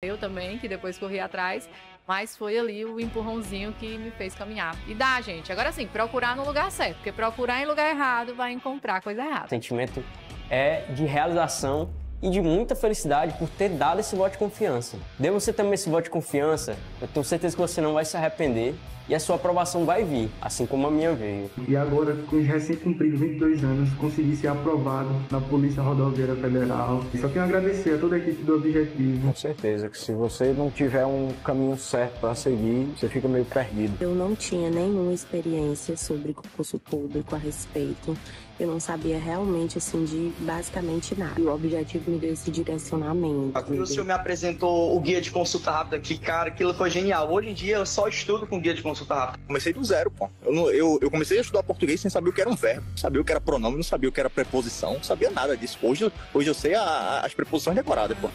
Eu também, que depois corri atrás, mas foi ali o empurrãozinho que me fez caminhar. E dá, gente. Agora sim, procurar no lugar certo, porque procurar em lugar errado vai encontrar coisa errada. O sentimento é de realização e de muita felicidade por ter dado esse voto de confiança. Dê você também esse voto de confiança, eu tenho certeza que você não vai se arrepender e a sua aprovação vai vir, assim como a minha veio. E agora, com os recém-cumpridos 22 anos, consegui ser aprovado na Polícia Rodoviária Federal. E só quero agradecer a toda a equipe do Objetivo. Com certeza que se você não tiver um caminho certo para seguir, você fica meio perdido. Eu não tinha nenhuma experiência sobre concurso público a respeito. Eu não sabia realmente, assim, de basicamente nada. E o Objetivo me deu esse direcionamento. O senhor me apresentou o guia de consulta rápida, que, cara, aquilo foi genial. Hoje em dia eu só estudo com guia de consulta rápida. Comecei do zero, pô. Eu comecei a estudar português sem saber o que era um verbo, não sabia o que era pronome, não sabia o que era preposição, não sabia nada disso. Hoje eu sei as preposições decoradas, pô.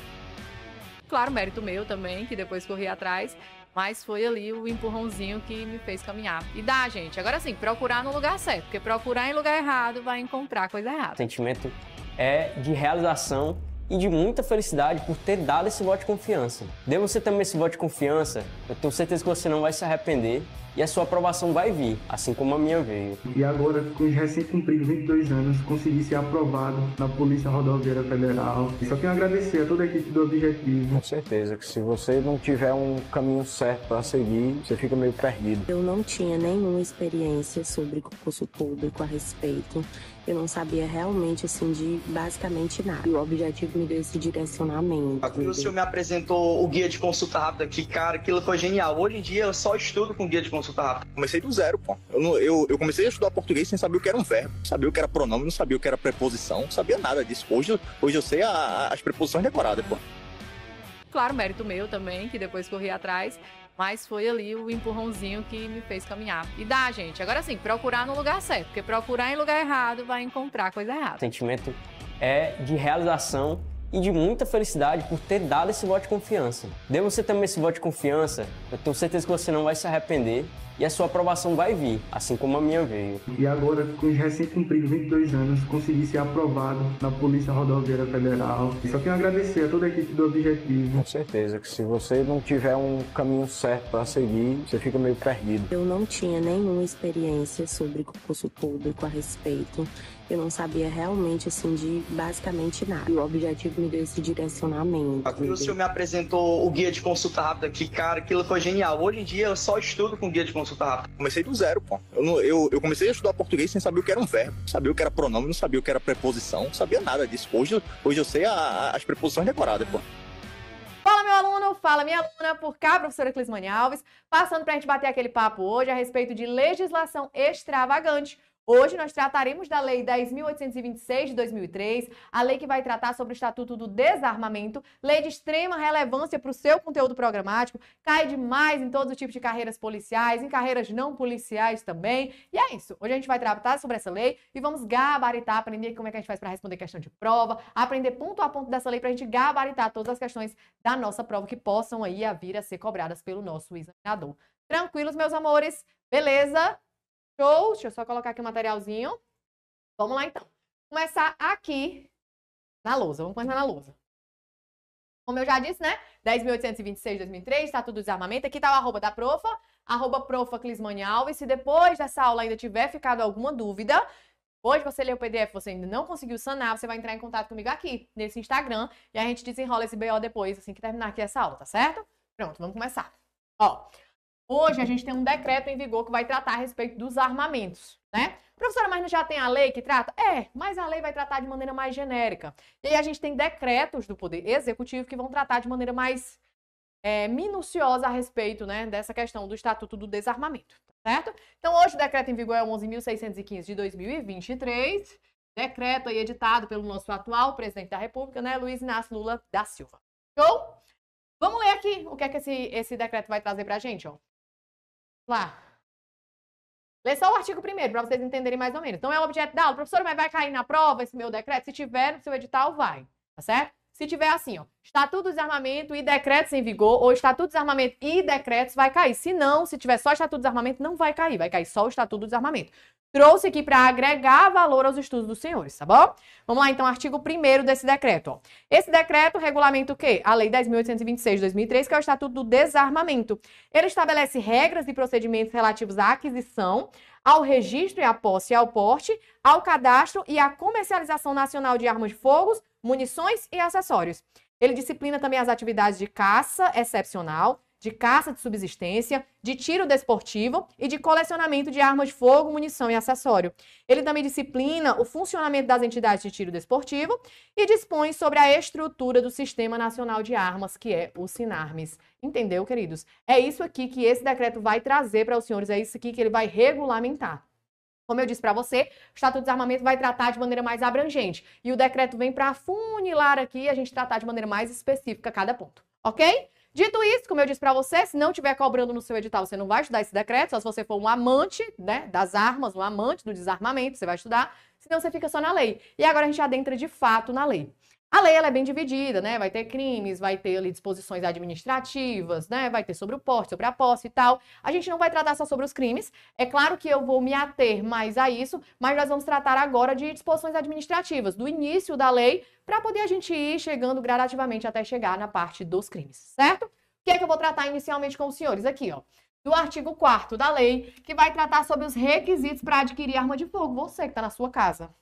Claro, mérito meu também, que depois corri atrás, mas foi ali o empurrãozinho que me fez caminhar. E dá, gente. Agora sim, procurar no lugar certo, porque procurar em lugar errado vai encontrar coisa errada. O sentimento é de realização e de muita felicidade por ter dado esse voto de confiança. Dê você também esse voto de confiança, eu tenho certeza que você não vai se arrepender e a sua aprovação vai vir, assim como a minha veio. E agora, com os recém-cumpridos 22 anos, consegui ser aprovado na Polícia Rodoviária Federal. E só quero agradecer a toda a equipe do Objetivo. Com certeza que se você não tiver um caminho certo para seguir, você fica meio perdido. Eu não tinha nenhuma experiência sobre concurso público a respeito. Eu não sabia realmente, assim, de basicamente nada. E o Objetivo me deu esse direcionamento. O senhor me apresentou o guia de consulta rápida, que, cara, aquilo foi genial. Hoje em dia eu só estudo com guia de consulta rápida. Comecei do zero, pô. Eu comecei a estudar português sem saber o que era um verbo, não sabia o que era pronome, não sabia o que era preposição, não sabia nada disso. Hoje eu sei as preposições decoradas, pô. Claro, mérito meu também, que depois corri atrás, mas foi ali o empurrãozinho que me fez caminhar. E dá, gente. Agora sim, procurar no lugar certo, porque procurar em lugar errado vai encontrar coisa errada. O sentimento é de realização e de muita felicidade por ter dado esse voto de confiança. Dê você também esse voto de confiança, eu tenho certeza que você não vai se arrepender e a sua aprovação vai vir, assim como a minha veio. E agora, com os recém-cumpridos 22 anos, consegui ser aprovado na Polícia Rodoviária Federal. E só quero agradecer a toda a equipe do Objetivo. Com certeza que se você não tiver um caminho certo para seguir, você fica meio perdido. Eu não tinha nenhuma experiência sobre concurso público a respeito. Eu não sabia realmente, assim, de basicamente nada. E o Objetivo me deu esse direcionamento. O senhor me apresentou o guia de consulta rápida, que, cara, aquilo foi genial. Hoje em dia eu só estudo com guia de consulta rápida. Comecei do zero, pô. Eu comecei a estudar português sem saber o que era um verbo, não sabia o que era pronome, não sabia o que era preposição, não sabia nada disso. Hoje eu sei as preposições decoradas, pô. Fala, meu aluno! Fala, minha aluna! Por cá, professora Clismane Alves, passando pra gente bater aquele papo hoje a respeito de legislação extravagante. Hoje nós trataremos da Lei 10.826 de 2003, a lei que vai tratar sobre o Estatuto do Desarmamento, lei de extrema relevância para o seu conteúdo programático, cai demais em todos os tipos de carreiras policiais, em carreiras não policiais também. E é isso, hoje a gente vai tratar sobre essa lei e vamos gabaritar, aprender como é que a gente faz para responder questão de prova, aprender ponto a ponto dessa lei para a gente gabaritar todas as questões da nossa prova que possam aí vir a ser cobradas pelo nosso examinador. Tranquilos, meus amores? Beleza? Show? Deixa eu só colocar aqui o materialzinho. Vamos lá, então. Começar aqui na lousa. Vamos começar na lousa. Como eu já disse, né? 10.826 de 2003, Estatuto do Desarmamento. Aqui tá o arroba da profa, arroba Clismane Alves. Se depois dessa aula ainda tiver ficado alguma dúvida, hoje você lê o PDF, você ainda não conseguiu sanar, você vai entrar em contato comigo aqui, nesse Instagram, e a gente desenrola esse BO depois, assim que terminar aqui essa aula, tá certo? Pronto, vamos começar. Ó, hoje a gente tem um decreto em vigor que vai tratar a respeito dos armamentos, né? Professora, mas não já tem a lei que trata? É, mas a lei vai tratar de maneira mais genérica. E aí a gente tem decretos do Poder Executivo que vão tratar de maneira mais minuciosa a respeito, né, dessa questão do Estatuto do Desarmamento, tá certo? Então hoje o decreto em vigor é o 11.615 de 2023, decreto aí editado pelo nosso atual presidente da República, né, Luiz Inácio Lula da Silva. Show? Vamos ler aqui o que é que esse decreto vai trazer pra gente, ó. Lá. Lê só o artigo 1º, para vocês entenderem mais ou menos. Então é o objeto da aula. Professora, mas vai cair na prova esse meu decreto? Se tiver no seu edital, vai. Tá certo? Se tiver assim, ó, Estatuto do Desarmamento e decretos em vigor, ou Estatuto do Desarmamento e decretos, vai cair. Se não, se tiver só Estatuto do Desarmamento, não vai cair. Vai cair só o Estatuto do Desarmamento. trouxe aqui para agregar valor aos estudos dos senhores, tá bom? Vamos lá, então, artigo 1º desse decreto. Ó. Esse decreto regulamenta o quê? A Lei 10.826 de 2003, que é o Estatuto do Desarmamento. Ele estabelece regras e procedimentos relativos à aquisição, ao registro e à posse e ao porte, ao cadastro e à comercialização nacional de armas de fogo, munições e acessórios. Ele disciplina também as atividades de caça excepcional, de caça de subsistência, de tiro desportivo e de colecionamento de armas de fogo, munição e acessório. Ele também disciplina o funcionamento das entidades de tiro desportivo e dispõe sobre a estrutura do Sistema Nacional de Armas, que é o SINARMES. Entendeu, queridos? É isso aqui que esse decreto vai trazer para os senhores, é isso aqui que ele vai regulamentar. Como eu disse para você, o Estatuto de Desarmamento vai tratar de maneira mais abrangente. E o decreto vem para afunilar aqui e a gente tratar de maneira mais específica cada ponto. Ok? Dito isso, como eu disse para você, se não estiver cobrando no seu edital, você não vai estudar esse decreto, só se você for um amante, né, das armas, um amante do desarmamento, você vai estudar, senão você fica só na lei. E agora a gente adentra de fato na lei. A lei ela é bem dividida, né? Vai ter crimes, vai ter ali disposições administrativas, né? Vai ter sobre o porte, sobre a posse e tal. A gente não vai tratar só sobre os crimes. É claro que eu vou me ater mais a isso, mas nós vamos tratar agora de disposições administrativas, do início da lei, para poder a gente ir chegando gradativamente até chegar na parte dos crimes, certo? O que é que eu vou tratar inicialmente com os senhores? Aqui, ó. Do artigo 4º da lei, que vai tratar sobre os requisitos para adquirir arma de fogo. Você que está na sua casa.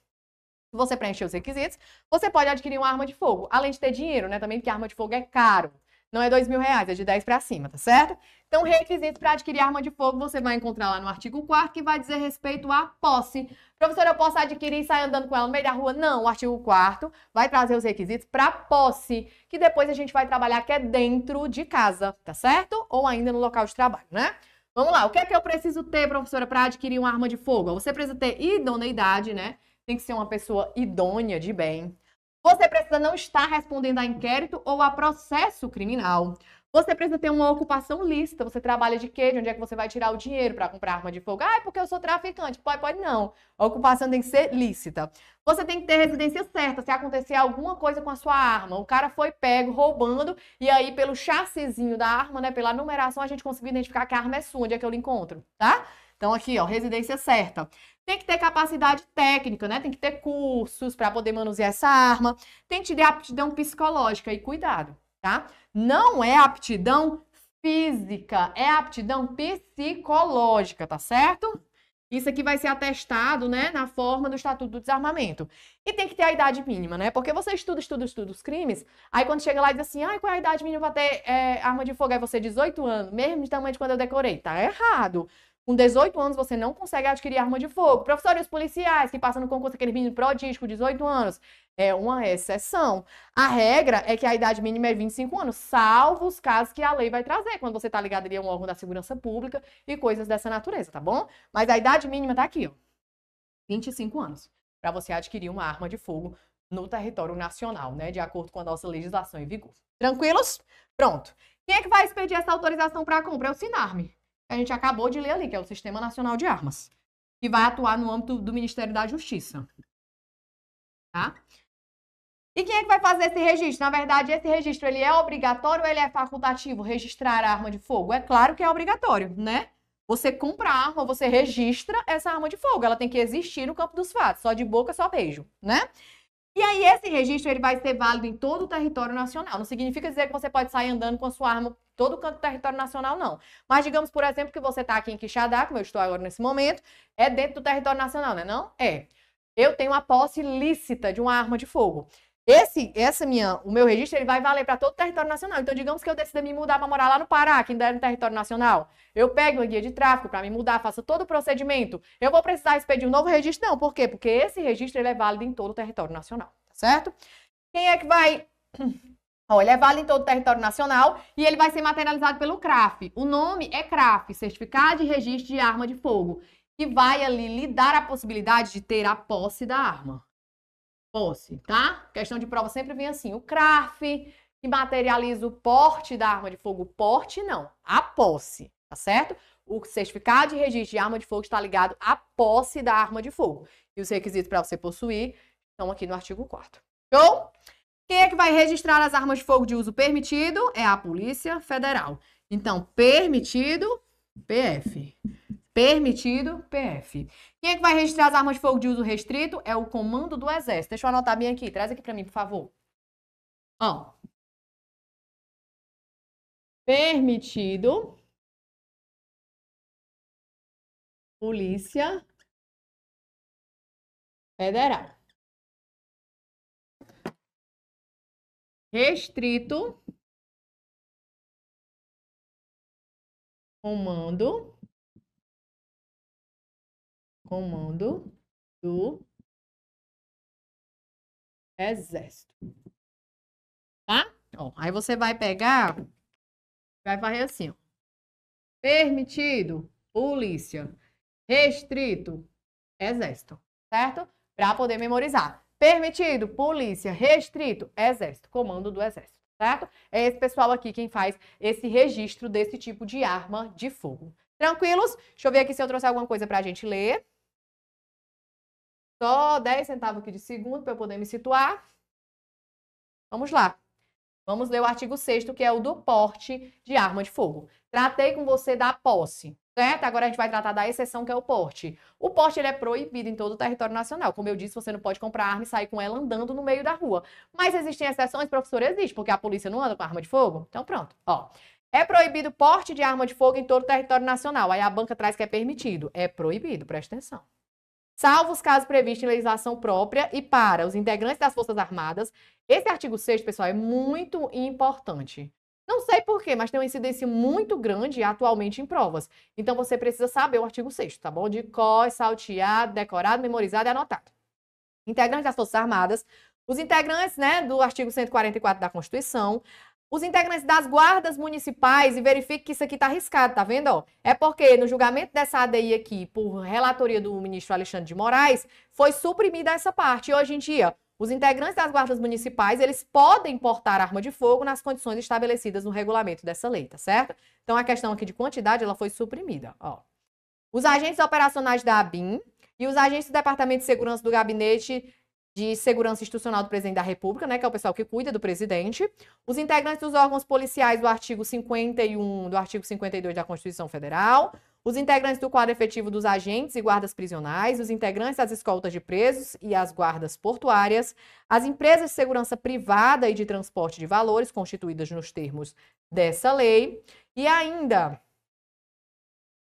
Se você preencher os requisitos, você pode adquirir uma arma de fogo. Além de ter dinheiro, né? Também porque arma de fogo é caro. Não é R$2.000, é de 10 para cima, tá certo? Então, requisitos para adquirir arma de fogo, você vai encontrar lá no artigo 4º, que vai dizer respeito à posse. Professora, eu posso adquirir e sair andando com ela no meio da rua? Não, o artigo 4º vai trazer os requisitos para posse, que depois a gente vai trabalhar que é dentro de casa, tá certo? Ou ainda no local de trabalho, né? Vamos lá, o que é que eu preciso ter, professora, para adquirir uma arma de fogo? Você precisa ter idoneidade, né? Tem que ser uma pessoa idônea de bem. Você precisa não estar respondendo a inquérito ou a processo criminal. Você precisa ter uma ocupação lícita. Você trabalha de quê? De onde é que você vai tirar o dinheiro para comprar arma de fogo? Ah, é porque eu sou traficante. Pode não. A ocupação tem que ser lícita. Você tem que ter residência certa. Se acontecer alguma coisa com a sua arma, o cara foi pego roubando e aí pelo chassizinho da arma, né, pela numeração, a gente conseguiu identificar que a arma é sua. Onde é que eu lhe encontro, tá? Então aqui, ó, residência certa. Tem que ter capacidade técnica, né? Tem que ter cursos para poder manusear essa arma. Tem que ter aptidão psicológica e cuidado, tá? Não é aptidão física, é aptidão psicológica, tá certo? Isso aqui vai ser atestado, né, na forma do Estatuto do Desarmamento. E tem que ter a idade mínima, né? Porque você estuda os crimes, aí quando chega lá e diz assim, ai, qual é a idade mínima para ter arma de fogo? Aí você 18 anos, mesmo de tamanho de quando eu decorei. Tá errado. Com 18 anos, você não consegue adquirir arma de fogo. Professores policiais que passam no concurso, aquele menino prodígio com 18 anos, é uma exceção. A regra é que a idade mínima é 25 anos, salvo os casos que a lei vai trazer, quando você está ligado ali a um órgão da segurança pública e coisas dessa natureza, tá bom? Mas a idade mínima tá aqui, ó. 25 anos, para você adquirir uma arma de fogo no território nacional, né? De acordo com a nossa legislação em vigor. Tranquilos? Pronto. Quem é que vai expedir essa autorização para compra? É o SINARME. A gente acabou de ler ali, que é o Sistema Nacional de Armas, que vai atuar no âmbito do Ministério da Justiça. Tá? E quem é que vai fazer esse registro? Na verdade, esse registro ele é obrigatório ou ele é facultativo, registrar a arma de fogo? É claro que é obrigatório, né? Você compra a arma, você registra essa arma de fogo. Ela tem que existir no campo dos fatos, só de boca, só beijo, né? E aí, esse registro ele vai ser válido em todo o território nacional. Não significa dizer que você pode sair andando com a sua arma todo o canto do território nacional, não. Mas digamos, por exemplo, que você está aqui em Quixadá, como eu estou agora nesse momento, é dentro do território nacional, né? Não? É. Eu tenho a posse lícita de uma arma de fogo. O meu registro ele vai valer para todo o território nacional. Então, digamos que eu decida me mudar para morar lá no Pará, que ainda é no território nacional. Eu pego uma guia de tráfico para me mudar, faço todo o procedimento. Eu vou precisar expedir um novo registro? Não. Por quê? Porque esse registro ele é válido em todo o território nacional. Tá certo? Quem é que vai... Ele é válido em todo o território nacional e ele vai ser materializado pelo CRAF. O nome é CRAF, Certificado de Registro de Arma de Fogo, que vai ali lhe dar a possibilidade de ter a posse da arma. Posse, tá? Questão de prova sempre vem assim, o CRAF, que materializa o porte da arma de fogo. Porte não, a posse, tá certo? O Certificado de Registro de Arma de Fogo está ligado à posse da arma de fogo. E os requisitos para você possuir estão aqui no artigo 4º. Show? Quem é que vai registrar as armas de fogo de uso permitido? É a Polícia Federal. Então, permitido, PF. Permitido, PF. Quem é que vai registrar as armas de fogo de uso restrito? É o comando do Exército. Deixa eu anotar bem aqui. Traz aqui pra mim, por favor. Ó. Permitido. Polícia Federal. Restrito. Comando do Exército. Tá? Ó, aí você vai pegar, vai fazer assim, ó. Permitido, polícia. Restrito, Exército. Certo? Para poder memorizar. Permitido, polícia. Restrito, Exército. Comando do Exército. Certo? É esse pessoal aqui quem faz esse registro desse tipo de arma de fogo. Tranquilos? Deixa eu ver aqui se eu trouxe alguma coisa pra gente ler. Só 10 centavos aqui de segundo para eu poder me situar. Vamos lá. Vamos ler o artigo 6º, que é o do porte de arma de fogo. Tratei com você da posse, certo? Agora a gente vai tratar da exceção, que é o porte. O porte ele é proibido em todo o território nacional. Como eu disse, você não pode comprar arma e sair com ela andando no meio da rua. Mas existem exceções, professor? Existe, porque a polícia não anda com arma de fogo. Então pronto, ó. É proibido porte de arma de fogo em todo o território nacional. Aí a banca traz que é permitido. É proibido, presta atenção. Salvo os casos previstos em legislação própria e para os integrantes das Forças Armadas. Esse artigo 6º, pessoal, é muito importante. Não sei por quê, mas tem uma incidência muito grande atualmente em provas. Então, você precisa saber o artigo 6º, tá bom? De cor, salteado, decorado, memorizado e anotado. Integrantes das Forças Armadas, os integrantes, né, do artigo 144 da Constituição, os integrantes das guardas municipais, e verifique que isso aqui tá arriscado, tá vendo? Ó? É porque no julgamento dessa ADI aqui, por relatoria do ministro Alexandre de Moraes, foi suprimida essa parte. E hoje em dia, os integrantes das guardas municipais, eles podem portar arma de fogo nas condições estabelecidas no regulamento dessa lei, tá certo? Então, a questão aqui de quantidade, ela foi suprimida, ó. Os agentes operacionais da ABIN e os agentes do Departamento de Segurança do Gabinete de Segurança Institucional do Presidente da República, né, que é o pessoal que cuida do presidente, os integrantes dos órgãos policiais do artigo 51, do artigo 52 da Constituição Federal, os integrantes do quadro efetivo dos agentes e guardas prisionais, os integrantes das escoltas de presos e as guardas portuárias, as empresas de segurança privada e de transporte de valores constituídas nos termos dessa lei, e ainda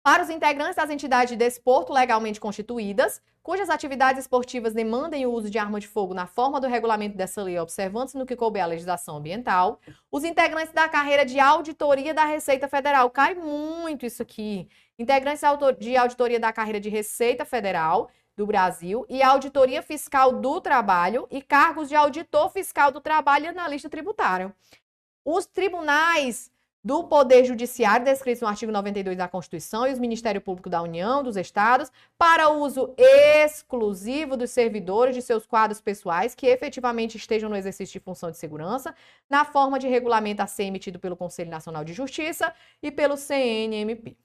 para os integrantes das entidades de desporto legalmente constituídas, cujas atividades esportivas demandem o uso de arma de fogo na forma do regulamento dessa lei, observando-se no que couber a legislação ambiental, os integrantes da carreira de auditoria da Receita Federal, cai muito isso aqui, integrantes de auditoria da carreira de Receita Federal do Brasil e auditoria fiscal do trabalho e cargos de auditor fiscal do trabalho e analista tributário. Os tribunais do Poder Judiciário, descritos no artigo 92 da Constituição, e os Ministério Público da União, dos Estados, para uso exclusivo dos servidores de seus quadros pessoais que efetivamente estejam no exercício de função de segurança, na forma de regulamento a ser emitido pelo Conselho Nacional de Justiça e pelo CNMP.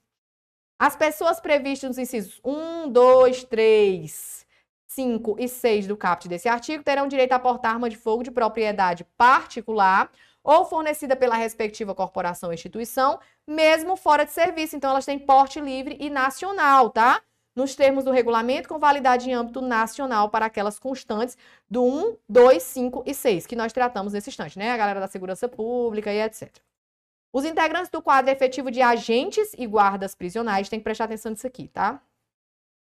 As pessoas previstas nos incisos 1, 2, 3, 5 e 6 do caput desse artigo terão direito a portar arma de fogo de propriedade particular ou fornecida pela respectiva corporação ou instituição, mesmo fora de serviço. Então, elas têm porte livre e nacional, tá? Nos termos do regulamento, com validade em âmbito nacional para aquelas constantes do 1, 2, 5 e 6, que nós tratamos nesse instante, né? A galera da segurança pública e etc. Os integrantes do quadro efetivo de agentes e guardas prisionais, tem que prestar atenção nisso aqui, tá?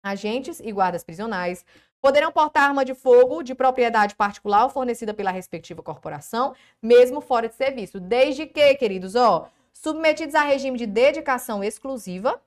Agentes e guardas prisionais poderão portar arma de fogo de propriedade particular ou fornecida pela respectiva corporação, mesmo fora de serviço. Desde que, queridos, ó, submetidos a regime de dedicação exclusiva,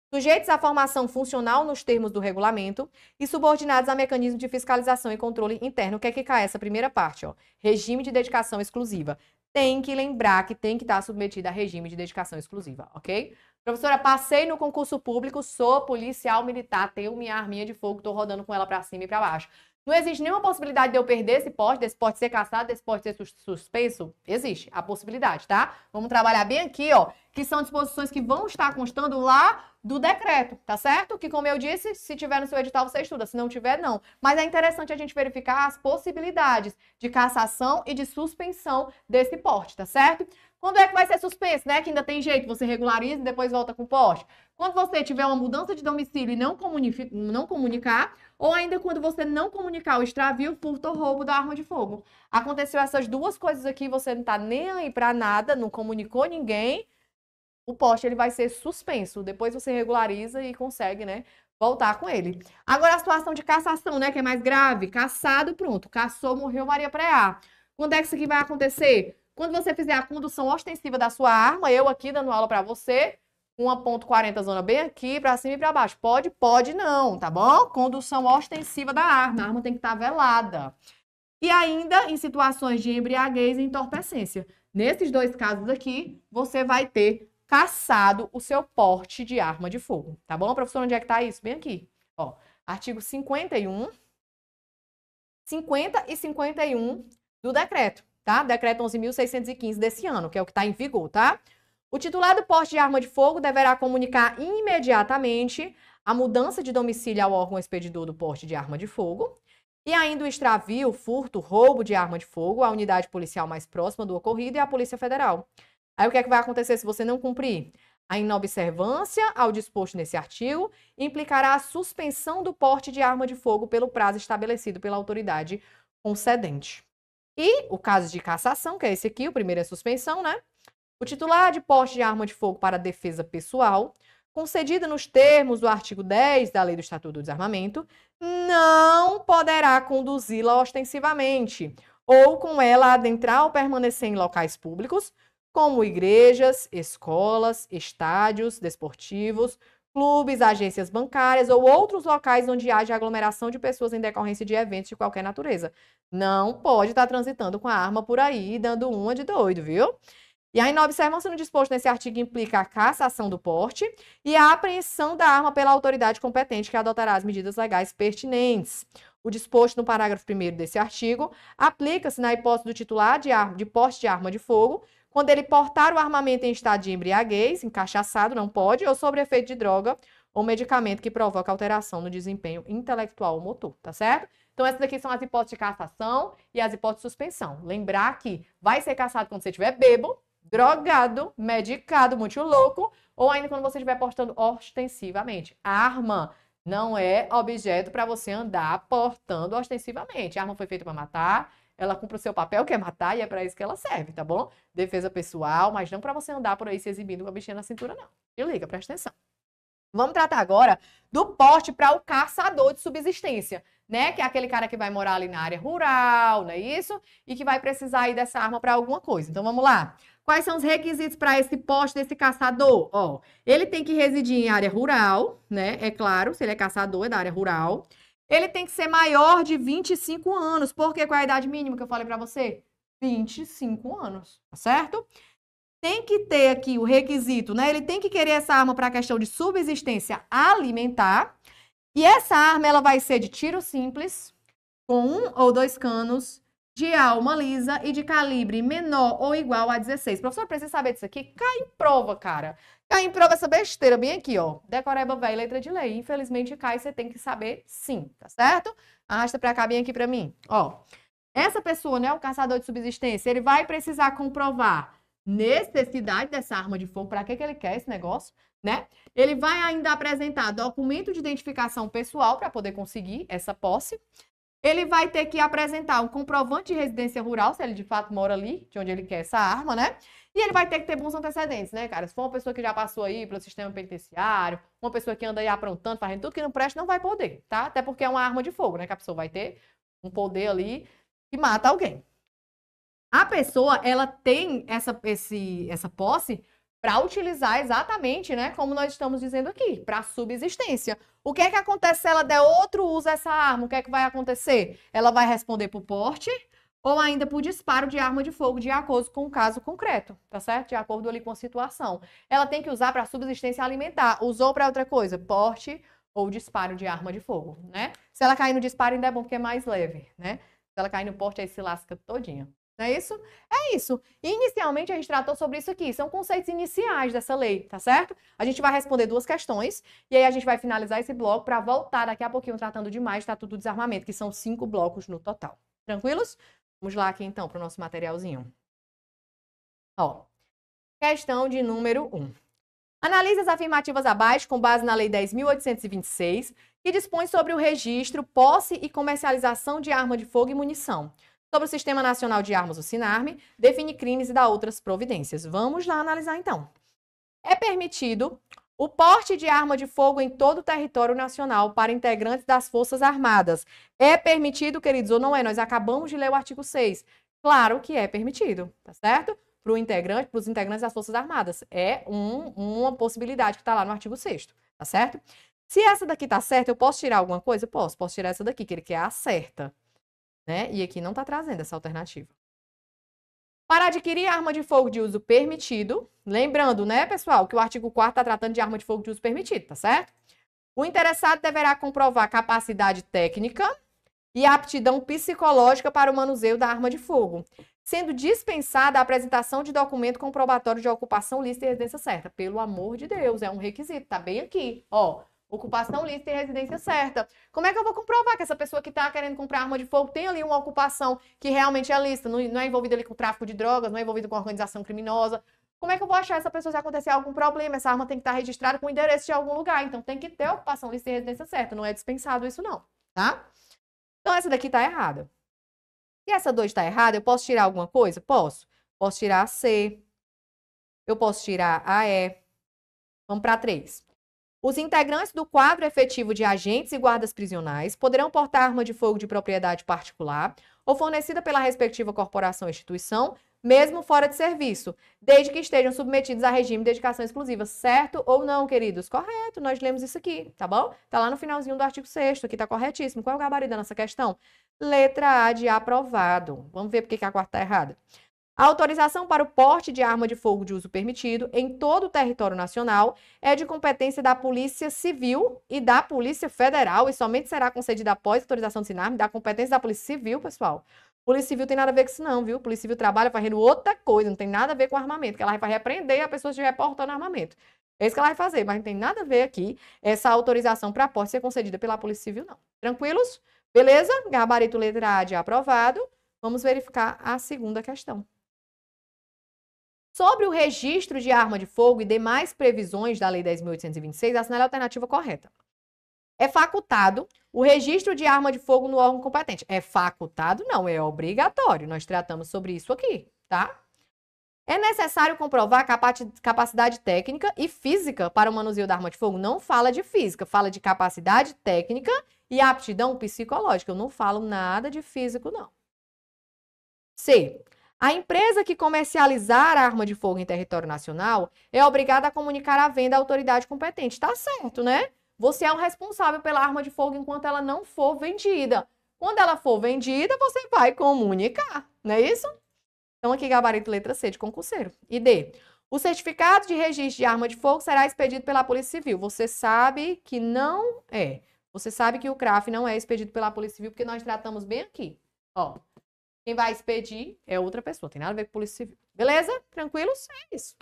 sujeitos à formação funcional nos termos do regulamento e subordinados a mecanismos de fiscalização e controle interno. O que é que cai essa primeira parte, ó? Regime de dedicação exclusiva. Tem que lembrar que tem que estar submetida a regime de dedicação exclusiva, ok? Professora, passei no concurso público, sou policial militar, tenho minha arminha de fogo, tô rodando com ela pra cima e pra baixo. Não existe nenhuma possibilidade de eu perder desse porte ser cassado, desse porte ser suspenso? Existe a possibilidade, tá? Vamos trabalhar bem aqui, ó, que são disposições que vão estar constando lá do decreto, tá certo? Que, como eu disse, se tiver no seu edital, você estuda. Se não tiver, não. Mas é interessante a gente verificar as possibilidades de cassação e de suspensão desse porte, tá certo? Quando é que vai ser suspenso, né? Que ainda tem jeito, você regulariza e depois volta com o porte. Quando você tiver uma mudança de domicílio e não comunicar, ou ainda quando você não comunicar o extravio, furto ou roubo da arma de fogo. Aconteceu essas duas coisas aqui, você não tá nem aí pra nada, não comunicou ninguém, o porte ele vai ser suspenso. Depois você regulariza e consegue, né, voltar com ele. Agora a situação de cassação, né, que é mais grave. Cassado, pronto. Cassou, morreu Maria Preá. Quando é que isso aqui vai acontecer? Quando você fizer a condução ostensiva da sua arma, eu aqui dando aula pra você, 1,40 zona bem aqui, pra cima e pra baixo. Pode? Pode não, tá bom? Condução ostensiva da arma. A arma tem que estar velada. E ainda em situações de embriaguez e entorpecência. Nesses dois casos aqui, você vai ter cassado o seu porte de arma de fogo, tá bom? Professor, onde é que tá isso? Bem aqui, ó, artigo 51, 50 e 51 do decreto, tá? Decreto 11.615 desse ano, que é o que tá em vigor, tá? O titular do porte de arma de fogo deverá comunicar imediatamente a mudança de domicílio ao órgão expedidor do porte de arma de fogo e ainda o extravio, furto, roubo de arma de fogo à unidade policial mais próxima do ocorrido e à Polícia Federal. Aí o que é que vai acontecer se você não cumprir? A inobservância ao disposto nesse artigo implicará a suspensão do porte de arma de fogo pelo prazo estabelecido pela autoridade concedente. E o caso de cassação, que é esse aqui, o primeiro é suspensão, né? O titular de porte de arma de fogo para defesa pessoal, concedida nos termos do artigo 10 da Lei do Estatuto do Desarmamento, não poderá conduzi-la ostensivamente ou com ela adentrar ou permanecer em locais públicos, como igrejas, escolas, estádios desportivos, clubes, agências bancárias ou outros locais onde haja aglomeração de pessoas em decorrência de eventos de qualquer natureza. Não pode estar transitando com a arma por aí, dando uma de doido, viu? E a inobservância no disposto nesse artigo implica a cassação do porte e a apreensão da arma pela autoridade competente que adotará as medidas legais pertinentes. O disposto no parágrafo 1º desse artigo aplica-se na hipótese do titular de porte de arma de fogo, quando ele portar o armamento em estado de embriaguez, encachaçado, não pode, ou sob efeito de droga ou medicamento que provoca alteração no desempenho intelectual ou motor, tá certo? Então, essas aqui são as hipóteses de cassação e as hipóteses de suspensão. Lembrar que vai ser cassado quando você estiver bêbado, drogado, medicado, muito louco, ou ainda quando você estiver portando ostensivamente. A arma não é objeto para você andar portando ostensivamente. A arma foi feita para matar, ela cumpre o seu papel, que é matar, e é para isso que ela serve, tá bom? Defesa pessoal, mas não para você andar por aí se exibindo com a bichinha na cintura, não. E liga, presta atenção. Vamos tratar agora do porte para o caçador de subsistência, né? Que é aquele cara que vai morar ali na área rural, não é isso? E que vai precisar aí dessa arma para alguma coisa. Então, vamos lá. Quais são os requisitos para esse porte desse caçador? Ó, ele tem que residir em área rural, né? É claro, se ele é caçador, é da área rural. Ele tem que ser maior de 25 anos. Por quê? Qual é a idade mínima que eu falei para você? 25 anos, tá certo? Tem que ter aqui o requisito, né? Ele tem que querer essa arma para a questão de subsistência alimentar. E essa arma, ela vai ser de tiro simples, com 1 ou 2 canos, de alma lisa e de calibre menor ou igual a 16. Professor, precisa saber disso aqui? Cai em prova, cara. Cai em prova essa besteira bem aqui, ó. Decoreba velha, letra de lei. Infelizmente cai, você tem que saber sim, tá certo? Arrasta pra cá, bem aqui pra mim. Ó, essa pessoa, né, o caçador de subsistência, ele vai precisar comprovar necessidade dessa arma de fogo. Pra que ele quer esse negócio, né? Ele vai ainda apresentar documento de identificação pessoal para poder conseguir essa posse. Ele vai ter que apresentar um comprovante de residência rural, se ele de fato mora ali, de onde ele quer essa arma, né? E ele vai ter que ter bons antecedentes, né, cara? Se for uma pessoa que já passou aí pelo sistema penitenciário, uma pessoa que anda aí aprontando, fazendo tudo que não presta, não vai poder, tá? Até porque é uma arma de fogo, né? Que a pessoa vai ter um poder ali que mata alguém. A pessoa, ela tem essa posse para utilizar exatamente, né, como nós estamos dizendo aqui, para subsistência. O que é que acontece se ela der outro uso a essa arma? O que é que vai acontecer? Ela vai responder por porte ou ainda por disparo de arma de fogo de acordo com o caso concreto, tá certo? De acordo ali com a situação. Ela tem que usar para subsistência alimentar. Usou para outra coisa? Porte ou disparo de arma de fogo, né? Se ela cair no disparo ainda é bom porque é mais leve, né? Se ela cair no porte aí se lasca todinha. Não é isso? É isso. Inicialmente a gente tratou sobre isso aqui. São conceitos iniciais dessa lei, tá certo? A gente vai responder 2 questões e aí a gente vai finalizar esse bloco para voltar daqui a pouquinho tratando de mais Estatuto do Desarmamento, que são 5 blocos no total. Tranquilos? Vamos lá aqui então para o nosso materialzinho. Ó, Questão de número 1. Analise as afirmativas abaixo com base na Lei 10.826, que dispõe sobre o registro, posse e comercialização de arma de fogo e munição. Sobre o Sistema Nacional de Armas, o SINARME, define crimes e dá outras providências. Vamos lá analisar então. É permitido o porte de arma de fogo em todo o território nacional para integrantes das Forças Armadas. É permitido, queridos, ou não é? Nós acabamos de ler o artigo 6. Claro que é permitido, tá certo? Para os integrantes das Forças Armadas. É uma possibilidade que está lá no artigo 6º, tá certo? Se essa daqui tá certa, eu posso tirar alguma coisa? Posso tirar essa daqui, que ele quer a certa, né? E aqui não tá trazendo essa alternativa. Para adquirir arma de fogo de uso permitido, lembrando, né, pessoal, que o artigo 4º tá tratando de arma de fogo de uso permitido, tá certo? O interessado deverá comprovar capacidade técnica e aptidão psicológica para o manuseio da arma de fogo, sendo dispensada a apresentação de documento comprobatório de ocupação lícita e residência certa. Pelo amor de Deus, é um requisito, tá bem aqui, ó. Ocupação lícita e residência certa. Como é que eu vou comprovar que essa pessoa que está querendo comprar arma de fogo tem ali uma ocupação que realmente é lícita, não é envolvida ali com tráfico de drogas, não é envolvida com organização criminosa? Como é que eu vou achar essa pessoa se acontecer algum problema? Essa arma tem que estar registrada com o endereço de algum lugar. Então tem que ter ocupação lícita e residência certa. Não é dispensado isso não, tá? Então essa daqui está errada. Se essa 2 está errada, eu posso tirar alguma coisa? Posso. Posso tirar a C. Eu posso tirar a E. Vamos para 3. Os integrantes do quadro efetivo de agentes e guardas prisionais poderão portar arma de fogo de propriedade particular ou fornecida pela respectiva corporação ou instituição, mesmo fora de serviço, desde que estejam submetidos a regime de dedicação exclusiva. Certo ou não, queridos? Correto, nós lemos isso aqui, tá bom? Tá lá no finalzinho do artigo 6º, aqui tá corretíssimo. Qual é o gabarito da nossa questão? Letra A de aprovado. Vamos ver por que a quarta tá errada. A autorização para o porte de arma de fogo de uso permitido em todo o território nacional é de competência da Polícia Civil e da Polícia Federal e somente será concedida após autorização do SINARME, da competência da Polícia Civil, pessoal. Polícia Civil tem nada a ver com isso não, viu? Polícia Civil trabalha fazendo outra coisa, não tem nada a ver com armamento, que ela vai repreender a pessoa que estiver portando armamento. É isso que ela vai fazer, mas não tem nada a ver aqui essa autorização para porte ser concedida pela Polícia Civil, não. Tranquilos? Beleza? Gabarito letra A de aprovado. Vamos verificar a segunda questão. Sobre o registro de arma de fogo e demais previsões da Lei 10.826, assinale a alternativa correta. É facultado o registro de arma de fogo no órgão competente. É facultado? Não, é obrigatório. Nós tratamos sobre isso aqui, tá? É necessário comprovar capacidade técnica e física para o manuseio da arma de fogo? Não fala de física, fala de capacidade técnica e aptidão psicológica. Eu não falo nada de físico, não. C. A empresa que comercializar a arma de fogo em território nacional é obrigada a comunicar a venda à autoridade competente. Tá certo, né? Você é o responsável pela arma de fogo enquanto ela não for vendida. Quando ela for vendida, você vai comunicar, não é isso? Então, aqui, gabarito letra C de concurseiro. E D. O certificado de registro de arma de fogo será expedido pela Polícia Civil. Você sabe que não é. Você sabe que o CRAF não é expedido pela Polícia Civil, porque nós tratamos bem aqui. Ó. Quem vai expedir é outra pessoa, tem nada a ver com Polícia Civil. Beleza? Tranquilos? É isso.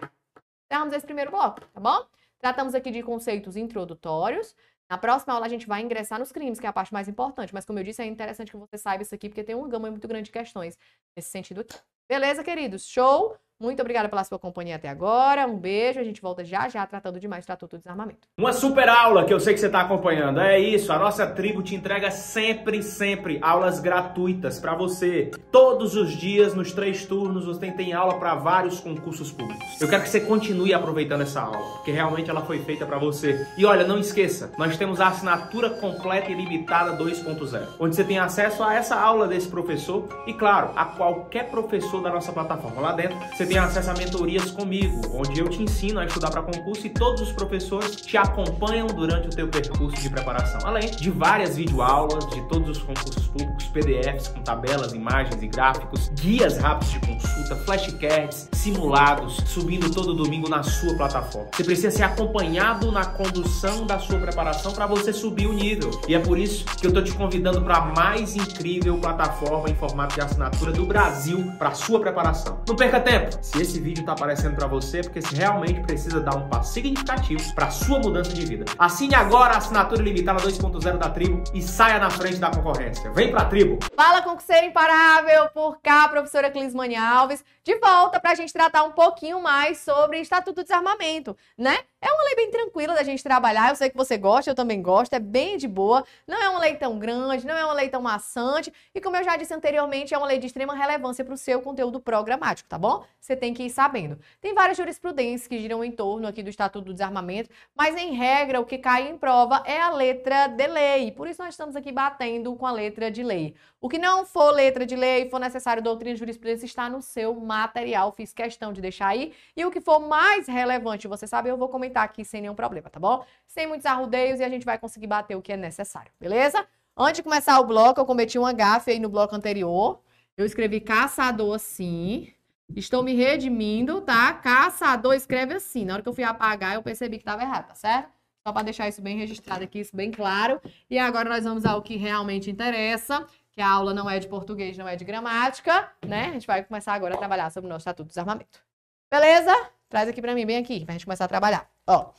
Encerramos esse primeiro bloco, tá bom? Tratamos aqui de conceitos introdutórios. Na próxima aula a gente vai ingressar nos crimes, que é a parte mais importante. Mas como eu disse, é interessante que você saiba isso aqui, porque tem uma gama muito grande de questões nesse sentido aqui. Beleza, queridos? Show! Muito obrigada pela sua companhia até agora. Um beijo. A gente volta já tratando de mais Estatuto do Desarmamento. Uma super aula que eu sei que você está acompanhando. É isso, a nossa tribo te entrega sempre aulas gratuitas para você. Todos os dias, nos 3 turnos, você tem aula para vários concursos públicos. Eu quero que você continue aproveitando essa aula, porque realmente ela foi feita para você. E olha, não esqueça, nós temos a assinatura completa e limitada 2.0, onde você tem acesso a essa aula desse professor e, claro, a qualquer professor da nossa plataforma. Lá dentro, você tem acesso a mentorias comigo, onde eu te ensino a estudar para concurso e todos os professores te acompanham durante o teu percurso de preparação. Além de várias videoaulas de todos os concursos públicos, PDFs com tabelas, imagens e gráficos, guias rápidos de consulta, flashcards, simulados, subindo todo domingo na sua plataforma. Você precisa ser acompanhado na condução da sua preparação para você subir o nível. E é por isso que eu estou te convidando para a mais incrível plataforma em formato de assinatura do Brasil para a sua preparação. Não perca tempo! Se esse vídeo tá aparecendo para você, é porque você realmente precisa dar um passo significativo para sua mudança de vida. Assine agora a assinatura ilimitada 2.0 da Tribo e saia na frente da concorrência. Vem pra Tribo! Fala, concurseiro imparável! Por cá, professora Clismane Alves, de volta pra gente tratar um pouquinho mais sobre Estatuto do Desarmamento, né? É uma lei bem tranquila da gente trabalhar, eu sei que você gosta, eu também gosto, é bem de boa, não é uma lei tão grande, não é uma lei tão maçante, e como eu já disse anteriormente, é uma lei de extrema relevância para o seu conteúdo programático, tá bom? Você tem que ir sabendo. Tem várias jurisprudências que giram em torno aqui do Estatuto do Desarmamento, mas em regra o que cai em prova é a letra de lei, por isso nós estamos aqui batendo com a letra de lei. O que não for letra de lei, for necessário doutrina e jurisprudência, está no seu material, fiz questão de deixar aí, e o que for mais relevante, você sabe, eu vou comentar aqui sem nenhum problema, tá bom? Sem muitos arrudeios e a gente vai conseguir bater o que é necessário, beleza? Antes de começar o bloco, eu cometi uma gafe aí no bloco anterior. Eu escrevi caçador assim. Estou me redimindo, tá? Caçador escreve assim. Na hora que eu fui apagar, eu percebi que estava errado, tá certo? Só para deixar isso bem registrado aqui, isso bem claro. E agora nós vamos ao que realmente interessa, que a aula não é de português, não é de gramática, né? A gente vai começar agora a trabalhar sobre o nosso Estatuto do Desarmamento. Beleza? Traz aqui para mim, bem aqui, pra gente começar a trabalhar. Ó.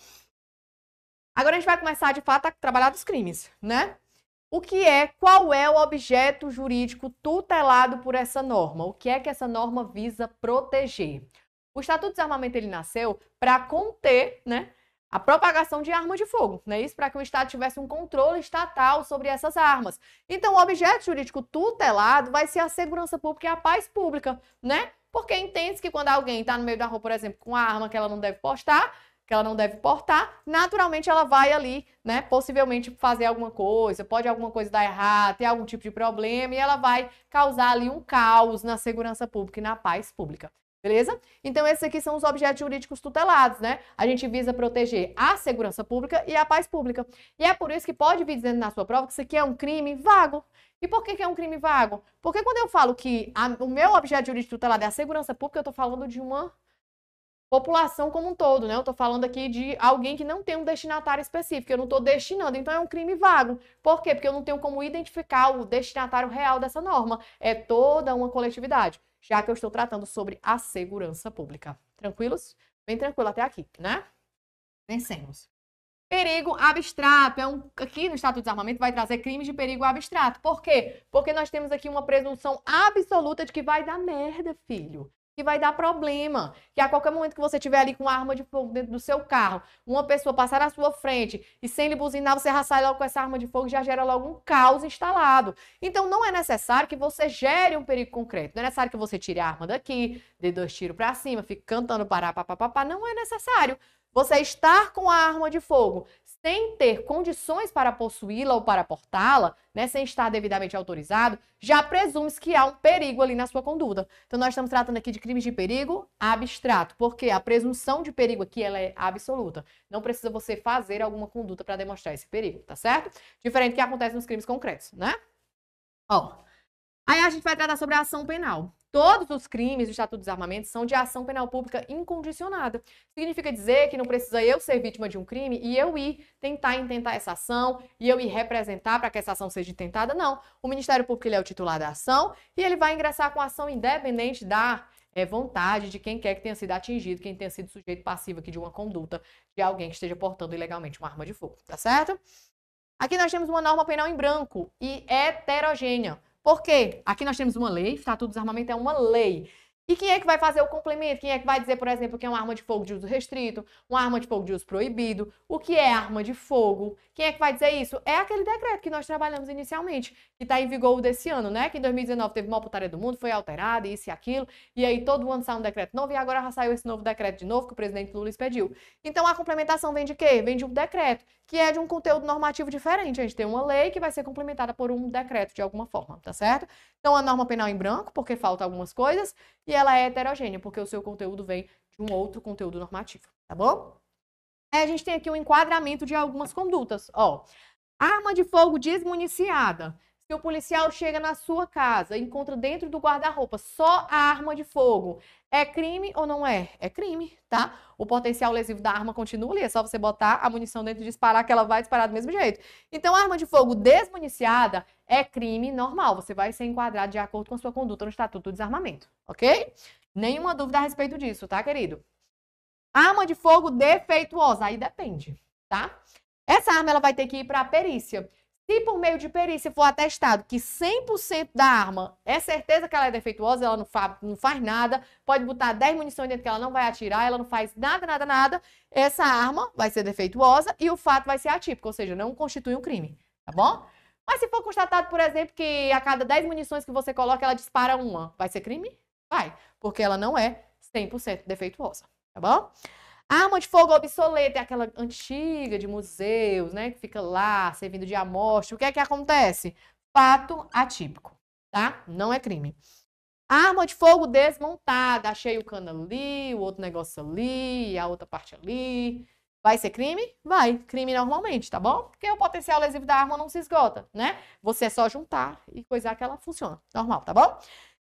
Agora a gente vai começar, de fato, a trabalhar dos crimes, né? Qual é o objeto jurídico tutelado por essa norma? O que é que essa norma visa proteger? O Estatuto do Desarmamento, ele nasceu para conter, né, a propagação de arma de fogo, né? Isso para que o Estado tivesse um controle estatal sobre essas armas. Então, o objeto jurídico tutelado vai ser a segurança pública e a paz pública, né? Porque entende-se que quando alguém está no meio da rua, por exemplo, com uma arma que ela não deve portar, naturalmente ela vai ali, né, possivelmente fazer alguma coisa, pode alguma coisa dar errado, ter algum tipo de problema, e ela vai causar ali um caos na segurança pública e na paz pública. Beleza? Então, esses aqui são os objetos jurídicos tutelados, né? A gente visa proteger a segurança pública e a paz pública. E é por isso que pode vir dizendo na sua prova que isso aqui é um crime vago. E por que é um crime vago? Porque quando eu falo que o meu objeto jurídico tutelado é a segurança pública, eu estou falando de uma população como um todo, né? Eu estou falando aqui de alguém que não tem um destinatário específico, eu não estou destinando, então é um crime vago. Por quê? Porque eu não tenho como identificar o destinatário real dessa norma. É toda uma coletividade, já que eu estou tratando sobre a segurança pública. Tranquilos? Bem tranquilo até aqui, né? Vencemos. Perigo abstrato. Aqui no Estatuto do Desarmamento vai trazer crimes de perigo abstrato. Por quê? Porque nós temos aqui uma presunção absoluta de que vai dar merda, filho. Que vai dar problema, que a qualquer momento que você estiver ali com uma arma de fogo dentro do seu carro, uma pessoa passar na sua frente e sem lhe buzinar, você já sai logo com essa arma de fogo e já gera logo um caos instalado. Então não é necessário que você gere um perigo concreto, não é necessário que você tire a arma daqui, dê 2 tiros para cima, fique cantando pará, papapá, não é necessário. Você estar com a arma de fogo sem ter condições para possuí-la ou para portá-la, né, sem estar devidamente autorizado, já presume-se que há um perigo ali na sua conduta. Então, nós estamos tratando aqui de crimes de perigo abstrato, porque a presunção de perigo aqui ela é absoluta. Não precisa você fazer alguma conduta para demonstrar esse perigo, tá certo? Diferente do que acontece nos crimes concretos, né? Ó, aí a gente vai tratar sobre a ação penal. Todos os crimes do Estatuto do Desarmamento são de ação penal pública incondicionada. Significa dizer que não precisa eu ser vítima de um crime e eu ir intentar essa ação e eu ir representar para que essa ação seja intentada. Não. O Ministério Público ele é o titular da ação e ele vai ingressar com a ação independente da vontade de quem quer que tenha sido atingido, quem tenha sido sujeito passivo aqui de uma conduta de alguém que esteja portando ilegalmente uma arma de fogo. Tá certo? Aqui nós temos uma norma penal em branco e heterogênea. Por quê? Aqui nós temos uma lei, o Estatuto do Desarmamento é uma lei. E quem é que vai fazer o complemento? Quem é que vai dizer, por exemplo, que é uma arma de fogo de uso restrito, uma arma de fogo de uso proibido? O que é arma de fogo? Quem é que vai dizer isso? É aquele decreto que nós trabalhamos inicialmente, que está em vigor desse ano, né? Que em 2019 teve uma putaria do mundo, foi alterado, isso e aquilo, e aí todo ano sai um decreto novo, e agora já saiu esse novo decreto de novo, que o presidente Lula expediu. Então a complementação vem de quê? Vem de um decreto, que é de um conteúdo normativo diferente. A gente tem uma lei que vai ser complementada por um decreto de alguma forma, tá certo? Então a norma penal em branco, porque falta algumas coisas, e ela é heterogênea, porque o seu conteúdo vem de um outro conteúdo normativo, tá bom? Aí a gente tem aqui um enquadramento de algumas condutas, ó. Arma de fogo desmuniciada. Se o policial chega na sua casa e encontra dentro do guarda-roupa só a arma de fogo, é crime ou não é? É crime, tá? O potencial lesivo da arma continua ali, é só você botar a munição dentro e disparar que ela vai disparar do mesmo jeito. Então, a arma de fogo desmuniciada é crime normal. Você vai ser enquadrado de acordo com a sua conduta no Estatuto do Desarmamento, ok? Nenhuma dúvida a respeito disso, tá, querido? Arma de fogo defeituosa, aí depende, tá? Essa arma ela vai ter que ir para a perícia. Se por meio de perícia for atestado que 100% da arma é certeza que ela é defeituosa, ela não faz nada, pode botar 10 munições dentro que ela não vai atirar, ela não faz nada, essa arma vai ser defeituosa e o fato vai ser atípico, ou seja, não constitui um crime, tá bom? Mas se for constatado, por exemplo, que a cada 10 munições que você coloca, ela dispara uma, vai ser crime? Vai, porque ela não é 100% defeituosa, tá bom? A arma de fogo obsoleta é aquela antiga de museus, né? Que fica lá, servindo de amostra. O que é que acontece? Fato atípico, tá? Não é crime. A arma de fogo desmontada. Achei o cano ali, o outro negócio ali, a outra parte ali. Vai ser crime? Vai. Crime normalmente, tá bom? Porque o potencial lesivo da arma não se esgota, né? Você é só juntar e coisar que ela funciona. Normal, tá bom?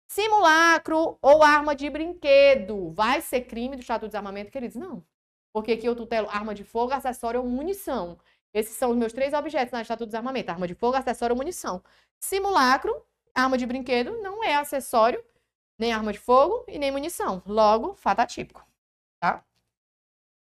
Simulacro ou arma de brinquedo. Vai ser crime do Estatuto de Desarmamento, queridos? Não. Porque aqui eu tutelo arma de fogo, acessório ou munição. Esses são os meus 3 objetos no Estatuto do Desarmamento. Arma de fogo, acessório ou munição. Simulacro, arma de brinquedo, não é acessório, nem arma de fogo e nem munição. Logo, fato atípico, tá?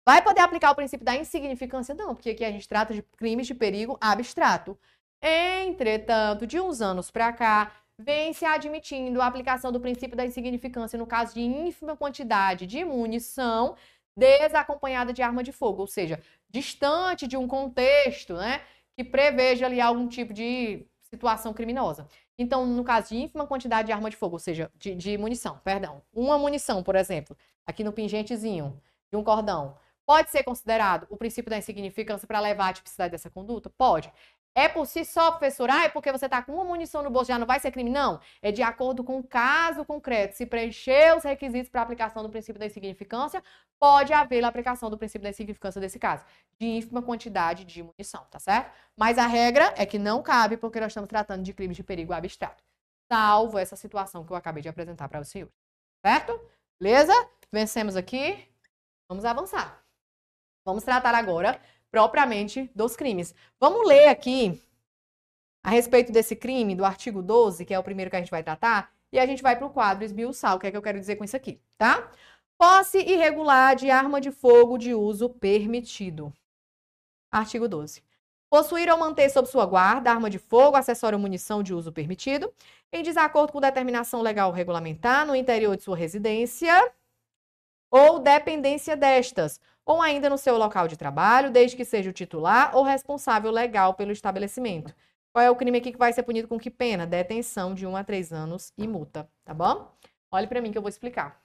Vai poder aplicar o princípio da insignificância? Não, porque aqui a gente trata de crimes de perigo abstrato. Entretanto, de uns anos para cá, vem se admitindo a aplicação do princípio da insignificância no caso de ínfima quantidade de munição desacompanhada de arma de fogo, ou seja, distante de um contexto, né, que preveja ali algum tipo de situação criminosa. Então, no caso de ínfima quantidade de arma de fogo, ou seja, de munição, perdão, uma munição, por exemplo, aqui no pingentezinho de um cordão, pode ser considerado o princípio da insignificância para levar à tipicidade dessa conduta? Pode. É por si só, professor? É porque você está com uma munição no bolso, já não vai ser crime? Não. É de acordo com o caso concreto. Se preencher os requisitos para a aplicação do princípio da insignificância, pode haver a aplicação do princípio da insignificância desse caso, de ínfima quantidade de munição, tá certo? Mas a regra é que não cabe porque nós estamos tratando de crimes de perigo abstrato, salvo essa situação que eu acabei de apresentar para os senhores, certo? Beleza? Vencemos aqui. Vamos avançar. Vamos tratar agora propriamente dos crimes. Vamos ler aqui a respeito desse crime do artigo 12, que é o primeiro que a gente vai tratar, e a gente vai para o quadro esmiuçar o que é que eu quero dizer com isso aqui, tá? Posse irregular de arma de fogo de uso permitido. Artigo 12. Possuir ou manter sob sua guarda arma de fogo, acessório ou munição de uso permitido, em desacordo com determinação legal regulamentar, no interior de sua residência ou dependência destas, ou ainda no seu local de trabalho, desde que seja o titular ou responsável legal pelo estabelecimento. Qual é o crime aqui que vai ser punido com que pena? Detenção de 1 a 3 anos e multa, tá bom? Olhe para mim que eu vou explicar.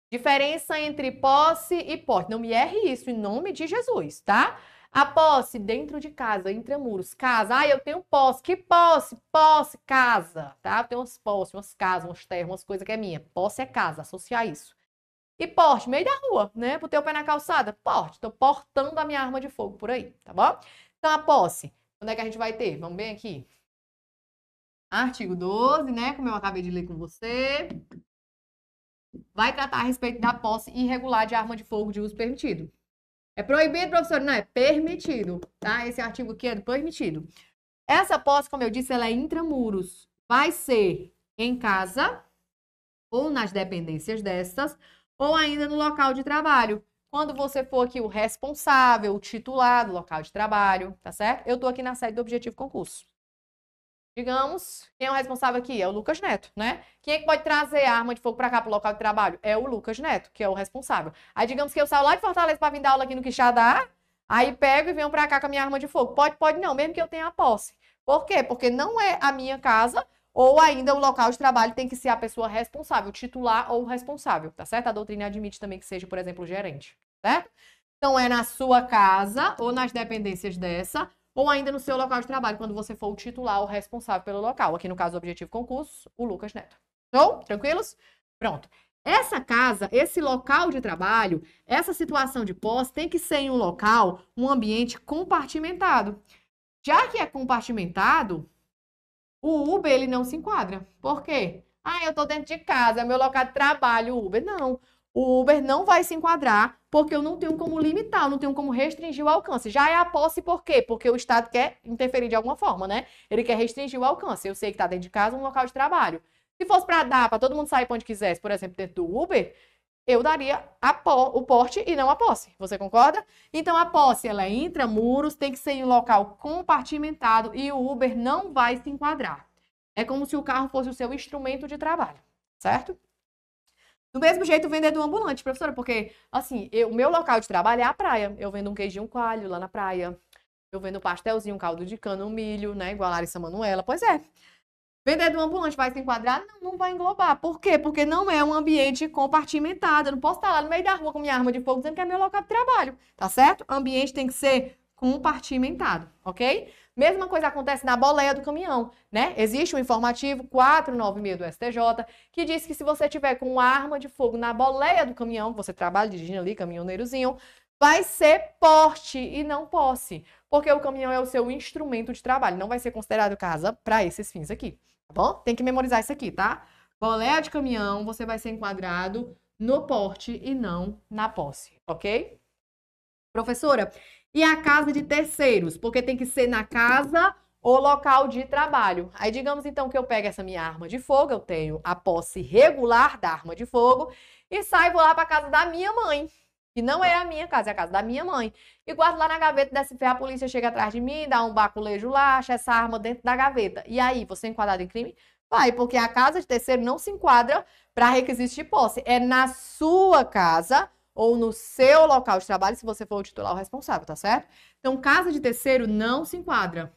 Diferença entre posse e porte. Não me erre isso, em nome de Jesus, tá? A posse dentro de casa, intramuros, casa. Eu tenho posse. Que posse? Posse, casa, tá? Eu tenho umas posses, umas casas, umas terras, umas coisas que é minha. Posse é casa, associar isso. E porte, meio da rua, né? Botei o pé na calçada, porte. Tô portando a minha arma de fogo por aí, tá bom? Então, a posse, onde é que a gente vai ter? Vamos bem aqui. Artigo 12, né? Como eu acabei de ler com você. Vai tratar a respeito da posse irregular de arma de fogo de uso permitido. É proibido, professor? Não, é permitido, tá? Esse artigo aqui é permitido. Essa posse, como eu disse, ela é intramuros. Vai ser em casa ou nas dependências dessas, ou ainda no local de trabalho. Quando você for aqui o responsável, o titular do local de trabalho, tá certo? Eu tô aqui na sede do Objetivo Concurso. Digamos, quem é o responsável aqui? É o Lucas Neto, né? Quem é que pode trazer a arma de fogo para cá, pro local de trabalho? É o Lucas Neto, que é o responsável. Aí, digamos que eu saio lá de Fortaleza para vir dar aula aqui no Quixadá, aí pego e venho para cá com a minha arma de fogo. Pode? Pode não, mesmo que eu tenha a posse. Por quê? Porque não é a minha casa, ou ainda o local de trabalho tem que ser a pessoa responsável, titular ou responsável, tá certo? A doutrina admite também que seja, por exemplo, o gerente, certo? Então, é na sua casa ou nas dependências dessa, ou ainda no seu local de trabalho, quando você for o titular ou responsável pelo local. Aqui no caso do Objetivo Concurso, o Lucas Neto. Show? Tranquilos? Pronto. Essa casa, esse local de trabalho, essa situação de posse tem que ser em um local, um ambiente compartimentado. Já que é compartimentado, O Uber, ele não se enquadra. Por quê? Ah, eu tô dentro de casa, é meu local de trabalho, o Uber. Não. O Uber não vai se enquadrar porque eu não tenho como limitar, eu não tenho como restringir o alcance. Já é a posse por quê? Porque o Estado quer interferir de alguma forma, né? Ele quer restringir o alcance. Eu sei que tá dentro de casa, um local de trabalho. Se fosse para dar, para todo mundo sair para onde quisesse, por exemplo, dentro do Uber, eu daria o porte e não a posse. Você concorda? Então, a posse, ela é intramuros, tem que ser em um local compartimentado e o Uber não vai se enquadrar. É como se o carro fosse o seu instrumento de trabalho, certo? Do mesmo jeito, o vendedor ambulante, professora, porque, assim, o meu local de trabalho é a praia. Eu vendo um queijinho coalho lá na praia. Eu vendo um pastelzinho, um caldo de cana, um milho, né? Igual a Larissa Manoela. Pois é. Vendedor ambulante vai se enquadrar? Não, não vai englobar. Por quê? Porque não é um ambiente compartimentado. Eu não posso estar lá no meio da rua com minha arma de fogo dizendo que é meu local de trabalho, tá certo? O ambiente tem que ser compartimentado, ok? Mesma coisa acontece na boleia do caminhão, né? Existe um informativo 496 do STJ que diz que se você tiver com uma arma de fogo na boleia do caminhão, você trabalha dirigindo ali, caminhoneirozinho, vai ser porte e não posse, porque o caminhão é o seu instrumento de trabalho, não vai ser considerado casa para esses fins aqui, tá bom? Tem que memorizar isso aqui, tá? Boleia de caminhão, você vai ser enquadrado no porte e não na posse, ok? Professora, e a casa de terceiros? Porque tem que ser na casa ou local de trabalho. Aí, digamos, então, que eu pego essa minha arma de fogo, eu tenho a posse regular da arma de fogo, e saio lá para casa da minha mãe, que não é a minha casa, é a casa da minha mãe. E guardo lá na gaveta dessa fé, a polícia chega atrás de mim, dá um baculejo lá, acha essa arma dentro da gaveta. E aí, você é enquadrado em crime? Vai, porque a casa de terceiro não se enquadra para requisitos de posse. É na sua casa ou no seu local de trabalho, se você for o titular ou responsável, tá certo? Então, casa de terceiro não se enquadra.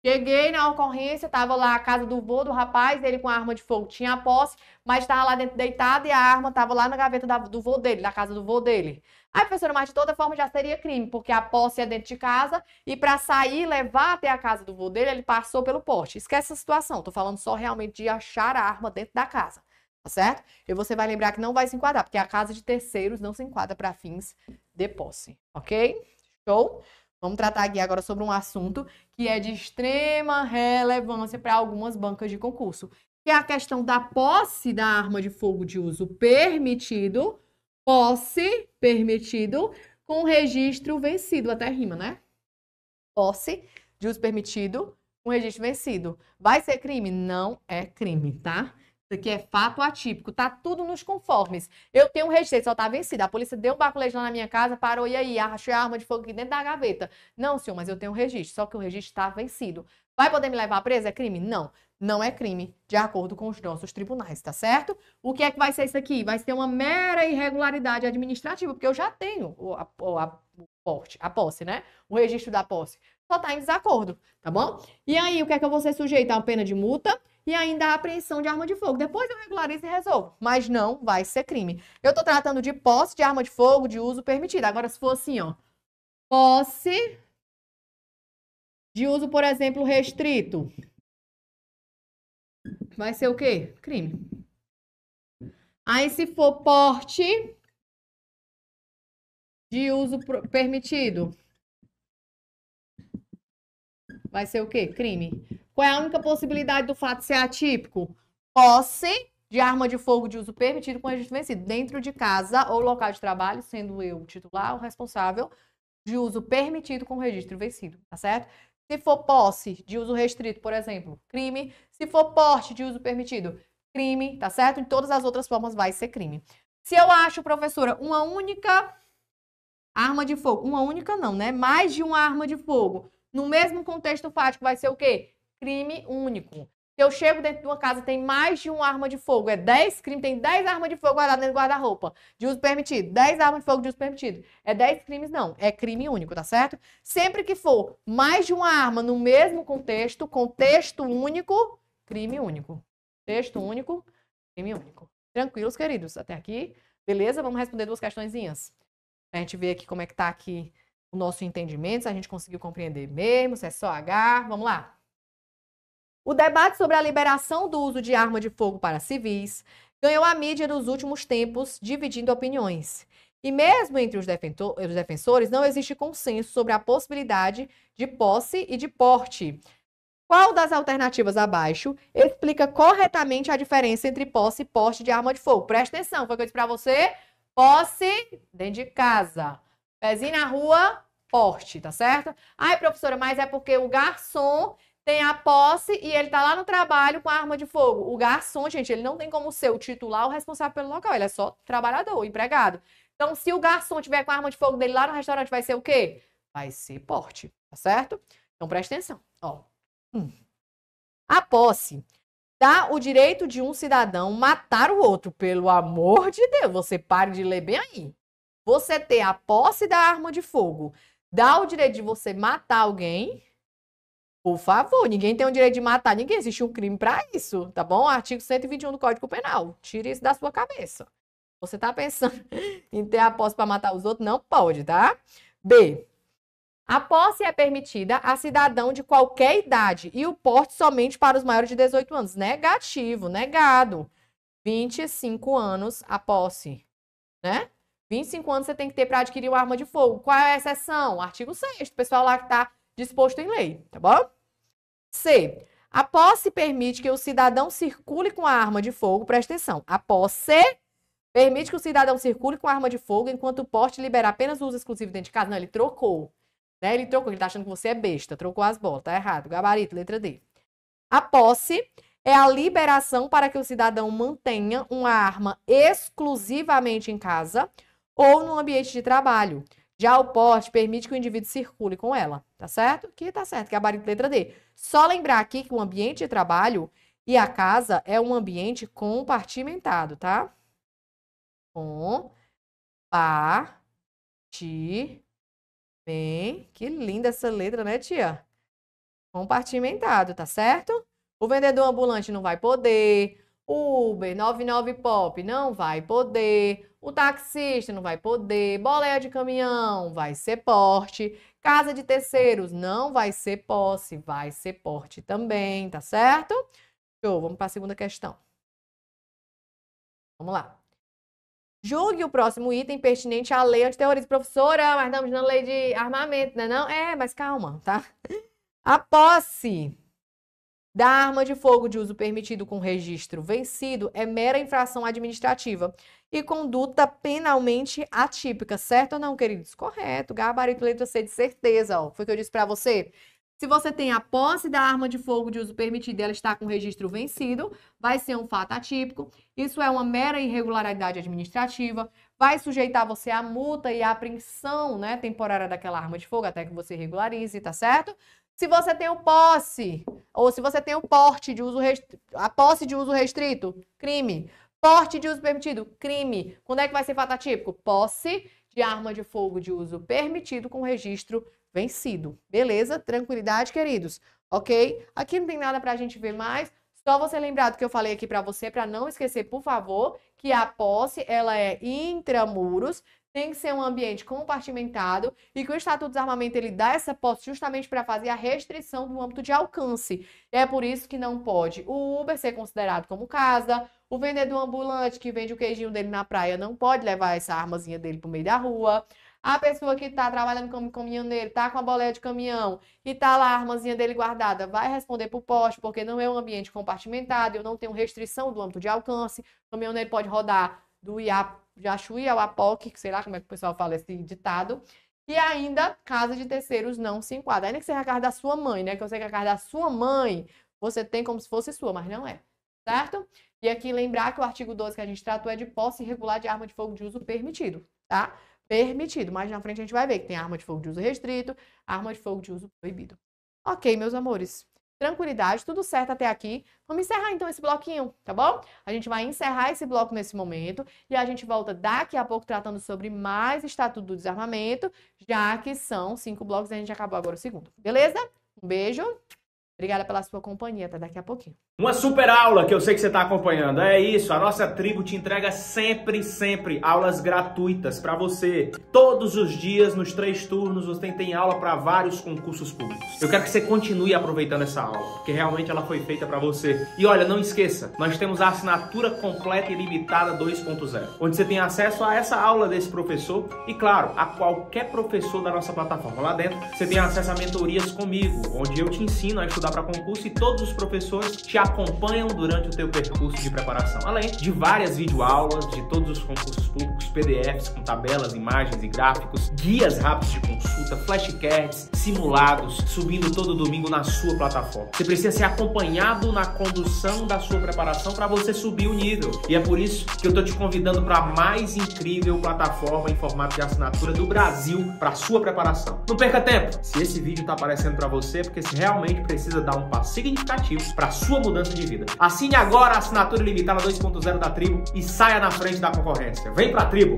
Cheguei na ocorrência, tava lá a casa do vô do rapaz, ele com a arma de fogo tinha a posse, mas estava lá dentro deitado e a arma estava lá na gaveta do vô dele, da casa do vô dele. Aí, professora, mas de toda forma já seria crime, porque a posse é dentro de casa e para sair, levar até a casa do vô dele, ele passou pelo porte. Esquece essa situação, tô falando só realmente de achar a arma dentro da casa. Tá certo? E você vai lembrar que não vai se enquadrar, porque a casa de terceiros não se enquadra para fins de posse, ok? Show? Vamos tratar aqui agora sobre um assunto que é de extrema relevância para algumas bancas de concurso, que é a questão da posse da arma de fogo de uso permitido, posse permitido com registro vencido, até rima, né? Posse de uso permitido com registro vencido. Vai ser crime? Não é crime, tá? Isso aqui é fato atípico, tá tudo nos conformes. Eu tenho um registro, só tá vencido. A polícia deu um baculejo lá na minha casa, parou, e aí? Achei a arma de fogo aqui dentro da gaveta. Não, senhor, mas eu tenho um registro, só que o registro tá vencido. Vai poder me levar presa? É crime? Não, não é crime, de acordo com os nossos tribunais, tá certo? O que é que vai ser isso aqui? Vai ser uma mera irregularidade administrativa, porque eu já tenho a posse, né? O registro da posse. Só tá em desacordo, tá bom? E aí, o que é que eu vou ser sujeito? A uma pena de multa e ainda a apreensão de arma de fogo. Depois eu regularizo e resolvo, mas não vai ser crime. Eu tô tratando de posse de arma de fogo de uso permitido. Agora, se for assim, ó, posse de uso, por exemplo, restrito, vai ser o quê? Crime. Aí, se for porte de uso permitido, vai ser o quê? Crime. Qual é a única possibilidade do fato ser atípico? Posse de arma de fogo de uso permitido com registro vencido dentro de casa ou local de trabalho, sendo eu o titular ou responsável, de uso permitido com registro vencido, tá certo? Se for posse de uso restrito, por exemplo, crime. Se for porte de uso permitido, crime, tá certo? Em todas as outras formas vai ser crime. Se eu acho, professora, uma única arma de fogo, uma única não, né? Mais de uma arma de fogo, no mesmo contexto fático, vai ser o quê? Crime único. Se eu chego dentro de uma casa, tem mais de uma arma de fogo, é 10 crimes, tem 10 armas de fogo guardadas dentro do guarda-roupa, de uso permitido, 10 armas de fogo de uso permitido, é 10 crimes não, é crime único, tá certo? Sempre que for mais de uma arma no mesmo contexto, contexto único, crime único. Texto único, crime único. Tranquilos, queridos, até aqui, beleza? Vamos responder duas questõezinhas. A gente vê aqui como é que tá aqui o nosso entendimento, se a gente conseguiu compreender mesmo, se é só H, vamos lá. O debate sobre a liberação do uso de arma de fogo para civis ganhou a mídia nos últimos tempos, dividindo opiniões. E mesmo entre os defensores, não existe consenso sobre a possibilidade de posse e de porte. Qual das alternativas abaixo explica corretamente a diferença entre posse e porte de arma de fogo? Presta atenção, foi o que eu disse pra você. Posse dentro de casa. Pezinho na rua, porte, tá certo? Ai, professora, mas é porque o garçom tem a posse e ele tá lá no trabalho com a arma de fogo. O garçom, gente, ele não tem como ser o titular ou responsável pelo local. Ele é só trabalhador, empregado. Então, se o garçom tiver com a arma de fogo dele lá no restaurante, vai ser o quê? Vai ser porte, tá certo? Então, presta atenção, ó. A posse dá o direito de um cidadão matar o outro. Pelo amor de Deus, você pare de ler bem aí. Você ter a posse da arma de fogo dá o direito de você matar alguém. Por favor, ninguém tem o direito de matar ninguém. Existe um crime para isso, tá bom? Artigo 121 do Código Penal. Tire isso da sua cabeça. Você tá pensando em ter a posse para matar os outros? Não pode, tá? B. A posse é permitida a cidadão de qualquer idade e o porte somente para os maiores de 18 anos. Negativo, negado. 25 anos a posse, né? 25 anos você tem que ter para adquirir uma arma de fogo. Qual é a exceção? Artigo 6º, pessoal lá que está disposto em lei, tá bom? C. A posse permite que o cidadão circule com a arma de fogo, presta atenção. A posse permite que o cidadão circule com a arma de fogo enquanto o porte libera apenas o uso exclusivo dentro de casa. Não, ele trocou. Né? Ele trocou, ele tá achando que você é besta, trocou as bolas, tá errado. Gabarito, letra D. A posse é a liberação para que o cidadão mantenha uma arma exclusivamente em casa ou no ambiente de trabalho. Já o porte permite que o indivíduo circule com ela, tá certo? Aqui tá certo, gabarito, letra D. Só lembrar aqui que o ambiente de trabalho e a casa é um ambiente compartimentado, tá? Bem, que linda essa letra, né, tia? Compartimentado, tá certo? O vendedor ambulante não vai poder, o Uber 99 Pop não vai poder, o taxista não vai poder, boleia de caminhão vai ser porte, casa de terceiros não vai ser posse, vai ser porte também, tá certo? Show, vamos para a segunda questão. Vamos lá. Julgue o próximo item pertinente à lei antiterrorista. Professora, mas estamos na lei de armamento, né? Não? É, mas calma, tá? A posse da arma de fogo de uso permitido com registro vencido é mera infração administrativa e conduta penalmente atípica, certo ou não, queridos? Correto, gabarito, letra C de certeza, ó. Foi o que eu disse pra você. Se você tem a posse da arma de fogo de uso permitido e ela está com registro vencido, vai ser um fato atípico. Isso é uma mera irregularidade administrativa, vai sujeitar você à multa e à apreensão, né, temporária daquela arma de fogo até que você regularize, tá certo? Se você tem o posse, ou se você tem o porte de uso a posse de uso restrito, crime. Porte de uso permitido, crime. Quando é que vai ser fato atípico? Posse de arma de fogo de uso permitido com registro vencido. Beleza? Tranquilidade, queridos? Ok? Aqui não tem nada pra gente ver mais. Só você lembrar do que eu falei aqui pra você, pra não esquecer, por favor, que a posse, ela é intramuros, tem que ser um ambiente compartimentado e que o Estatuto do Desarmamento, ele dá essa posse justamente para fazer a restrição do âmbito de alcance. É por isso que não pode o Uber ser considerado como casa, o vendedor ambulante que vende o queijinho dele na praia não pode levar essa armazinha dele pro meio da rua. A pessoa que está trabalhando como caminhoneiro, está com a boleia de caminhão e está lá a armazinha dele guardada, vai responder por porte, porque não é um ambiente compartimentado, eu não tenho restrição do âmbito de alcance. O caminhoneiro pode rodar do Jachuí ao Apoque, sei lá como é que o pessoal fala esse ditado. E ainda, casa de terceiros não se enquadra. Ainda que seja a casa da sua mãe, né? Que eu sei que a casa da sua mãe, você tem como se fosse sua, mas não é. Certo? E aqui lembrar que o artigo 12 que a gente tratou é de posse irregular de arma de fogo de uso permitido, tá? Permitido. Mais na frente a gente vai ver que tem arma de fogo de uso restrito, arma de fogo de uso proibido. Ok, meus amores. Tranquilidade, tudo certo até aqui. Vamos encerrar então esse bloquinho, tá bom? A gente vai encerrar esse bloco nesse momento e a gente volta daqui a pouco tratando sobre mais Estatuto do Desarmamento, já que são 5 blocos e a gente acabou agora o segundo. Beleza? Um beijo. Obrigada pela sua companhia. Até daqui a pouquinho. Uma super aula que eu sei que você está acompanhando. É isso, a nossa tribo te entrega sempre aulas gratuitas para você. Todos os dias, nos 3 turnos, você tem aula para vários concursos públicos. Eu quero que você continue aproveitando essa aula, porque realmente ela foi feita para você. E olha, não esqueça, nós temos a assinatura completa e limitada 2.0, onde você tem acesso a essa aula desse professor e, claro, a qualquer professor da nossa plataforma. Lá dentro, você tem acesso a mentorias comigo, onde eu te ensino a estudar estudar para concurso e todos os professores te acompanham durante o teu percurso de preparação. Além de várias videoaulas de todos os concursos públicos, PDFs com tabelas, imagens e gráficos, guias rápidos de consulta, flashcards, simulados, subindo todo domingo na sua plataforma. Você precisa ser acompanhado na condução da sua preparação para você subir o nível. E é por isso que eu tô te convidando para a mais incrível plataforma em formato de assinatura do Brasil para sua preparação. Não perca tempo. Se esse vídeo tá aparecendo para você, é porque você realmente precisa dar um passo significativo para sua mudança de vida. Assine agora a assinatura ilimitada 2.0 da Tribo e saia na frente da concorrência. Vem pra Tribo!